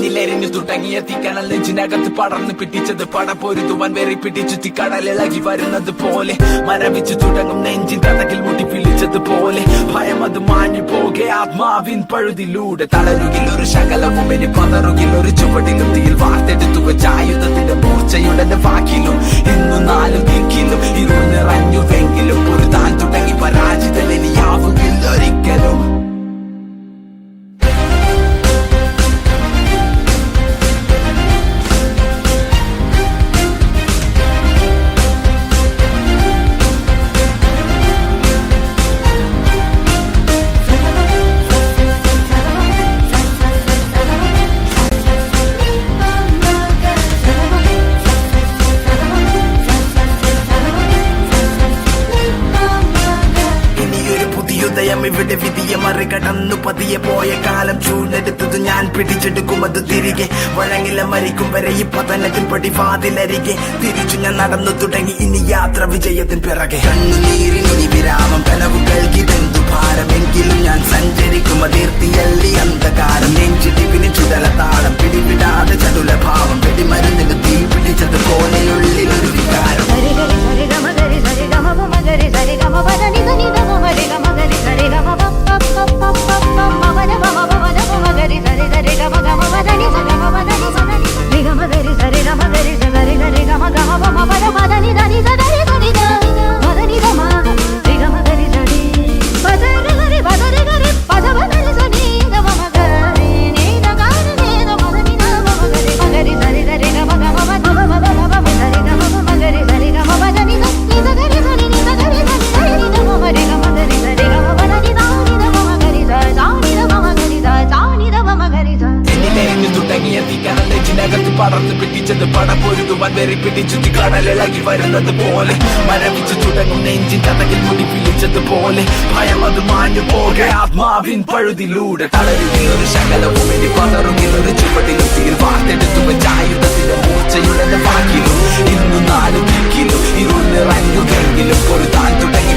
എന്നിലെരിഞ്ഞു തുടങ്ങിയ തീക്കണൽ നെഞ്ചിനകത്ത് പടർന്നു പിടിച്ചത് പടപൊരുതുവാൻ വെറി പിടിച്ചു തീക്കടലിളകി വരുന്നത് പോലെ മരവിച്ചു തുടങ്ങും നെഞ്ചിൻ തടകിൽ മുട്ടി പിടിച്ചതുപോലെ ഭയം അത് മാഞ്ഞു പോകെ ആത്മാവിൻ പഴുതിലൂടെ തളരുകിൽ ഒരു ശകലവും ഇനി പതറുകിൽ ഒരു ചുവടിലും തീയിൽ വാർത്തെടുത്തു വെച്ച ആയുധത്തിന്റെ മൂർച്ചയുടെ വാക്കിലും ഇന്നു നാലും ദിക്കിലും ഇരുൾ നിറഞ്ഞുവെങ്കിലും ഒരു താൻ തുടങ്ങി പരാജിതൻ ഇനിയാവുകില്ല ഒരിക്കലും. ഇവിടെ വിധിയെ മറികടന്നു പതിയെ പോയ കാലം ചൂടെടുത്തത് ഞാൻ പിടിച്ചെടുക്കും അത് തിരികെ വഴങ്ങില്ല മരിക്കും വരെ ഈ പതനത്തിൽ പടിവാതിലരികെ തിരിച്ചു ഞാൻ നടന്നു തുടങ്ങി ഇനി യാത്ര വിജയത്തിൻ പിറകെ കണ്ണുനീരിനി വിരാമം കനവുകൾക്കിതെന്തു ഭാരമെങ്കിലും ഞാൻ സഞ്ചരിക്കും അതിർത്തിയല്ലി അന്ധകാരം നെഞ്ചിടിപ്പിന് ചുടലതാളം പിടിവിടാതെ ചടുല ഭാവം വെടിമരുന്നിന് തീ പിടിച്ചത് പോലെയുള്ളിലൊരു വികാരം. പടർന്നു പിടിച്ചത് പടപൊരുതുവാൻ വെറി പിടിച്ചു കടലിളകി വരുന്നത് പോലെ മരവിച്ചു തുടങ്ങും നെഞ്ചിൻ തടകിൽ മുടി പിടിച്ചതുപോലെ ഭയം അത് മാഞ്ഞു പോകെ ആത്മാവിൻ പഴുതിലൂടെ തളരുകിൽ ഒരു ശകലവും ഇനി പതറുകിൽ ഒരു ചുവടിലും തീയിൽ വാർത്തെടുത്തു വെച്ച ആയുധത്തിന്റെ മൂർച്ചയുടെ വാക്കിലും ഇന്നു നാല് ദിക്കിലും ഇരുൾ നിറഞ്ഞുവെങ്കിലും ഒരു താൻ തുടങ്ങി